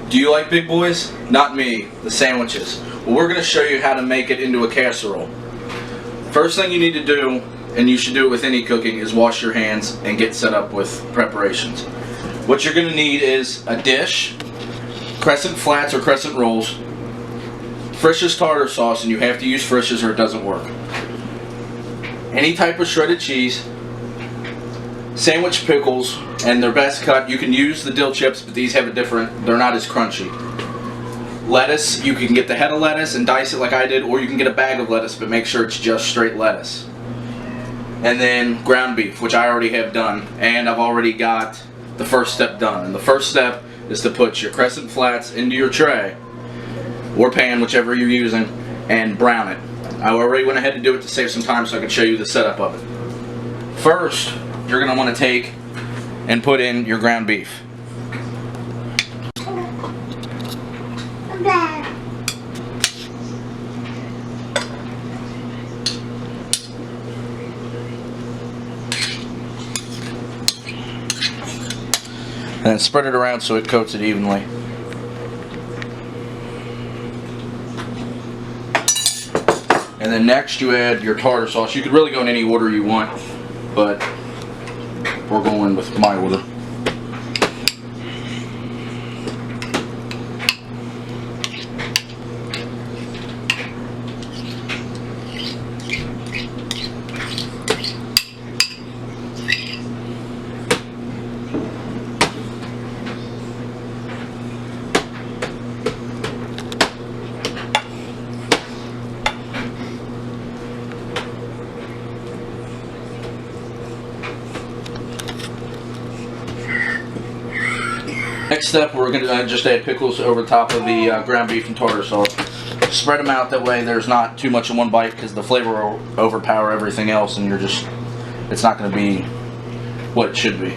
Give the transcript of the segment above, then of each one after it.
Do you like big boys? Not me, the sandwiches. Well, we're going to show you how to make it into a casserole. First thing you need to do, and you should do it with any cooking, is wash your hands and get set up with preparations. What you're going to need is a dish, crescent flats or crescent rolls, Frisch's tartar sauce, and you have to use Frisch's or it doesn't work. Any type of shredded cheese, sandwich pickles, and they're best cut. You can use the dill chips, but these have a different, they're not as crunchy. Lettuce, you can get the head of lettuce and dice it like I did, or you can get a bag of lettuce, but make sure it's just straight lettuce. And then ground beef, which I already have done, and I've already got the first step done. And the first step is to put your crescent flats into your tray, or pan, whichever you're using, and brown it. I already went ahead and do it to save some time so I can show you the setup of it. First, you're going to want to take and put in your ground beef. And then spread it around so it coats it evenly. And then next you add your tartar sauce. You could really go in any order you want, but we're going with my order. Next step, we're going to just add pickles over the top of the ground beef and tartar sauce. Spread them out, that way there's not too much in one bite, because the flavor will overpower everything else and it's not going to be what it should be.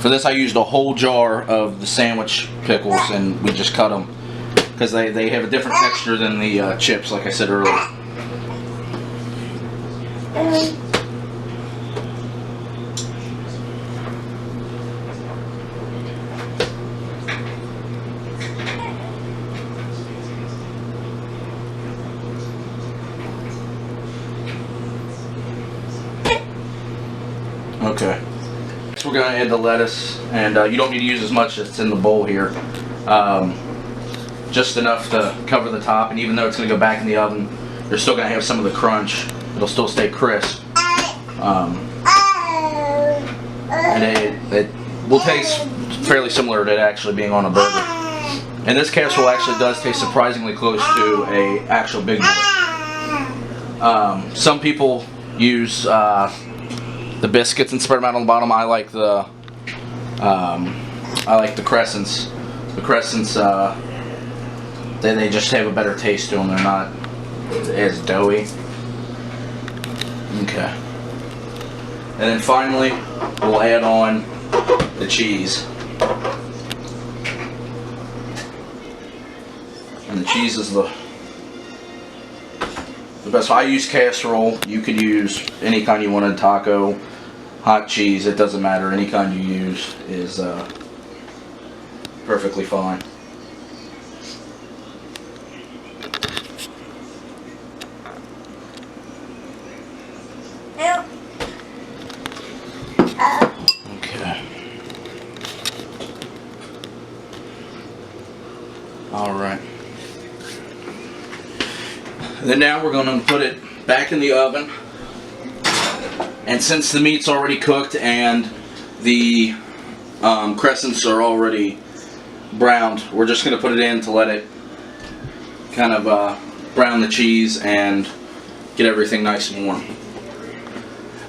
For this I used a whole jar of the sandwich pickles, and we just cut them because they have a different texture than the chips, like I said earlier. Okay, so we're going to add the lettuce, and you don't need to use as much as it's in the bowl here. Just enough to cover the top, and even though it's going to go back in the oven, you're still going to have some of the crunch. It'll still stay crisp. And it will taste fairly similar to it actually being on a burger. And this casserole actually does taste surprisingly close to a actual Big Boy. Some people use the biscuits and spread them out on the bottom. I like the crescents. The crescents, they just have a better taste to them. They're not as doughy. Okay. And then finally, we'll add on the cheese. And the cheese is the best. I use casserole. You could use any kind you wanted, taco, hot cheese, it doesn't matter. Any kind you use is perfectly fine. Okay. Alright. Then now we're going to put it back in the oven, and since the meat's already cooked and the crescents are already browned, we're just going to put it in to let it kind of brown the cheese and get everything nice and warm.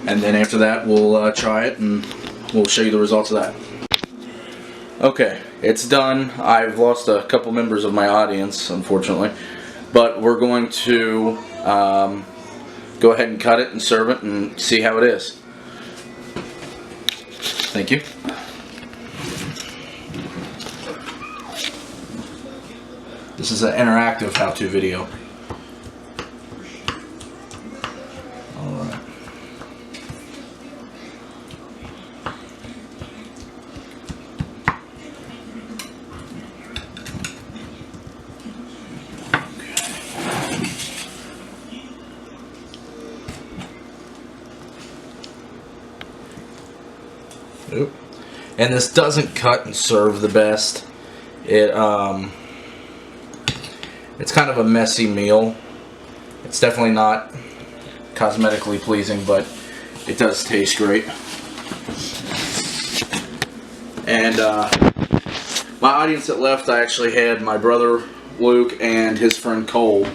And then after that we'll try it and we'll show you the results of that. Okay, it's done. I've lost a couple members of my audience, unfortunately. But we're going to go ahead and cut it and serve it and see how it is. Thank you. This is an interactive how-to video. Alright. Oop. And this doesn't cut and serve the best. It's kind of a messy meal. It's definitely not cosmetically pleasing, but it does taste great. And my audience that left, I actually had my brother Luke and his friend Cole,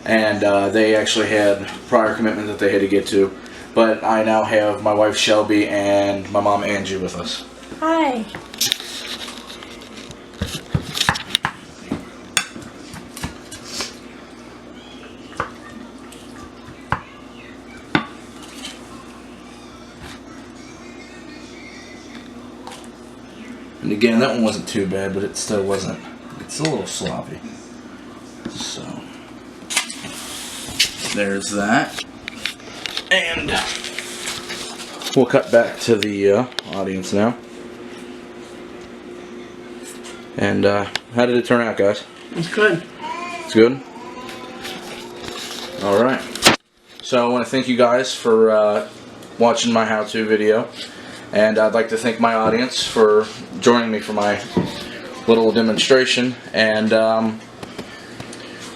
and they actually had prior commitment that they had to get to. But I now have my wife Shelby and my mom Angie with us. Hi. And again, that one wasn't too bad, but it still wasn't. It's a little sloppy. So, there's that. And we'll cut back to the audience now. And how did it turn out, guys? It's good. It's good? Alright. So I want to thank you guys for watching my how-to video. And I'd like to thank my audience for joining me for my little demonstration. And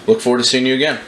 look forward to seeing you again.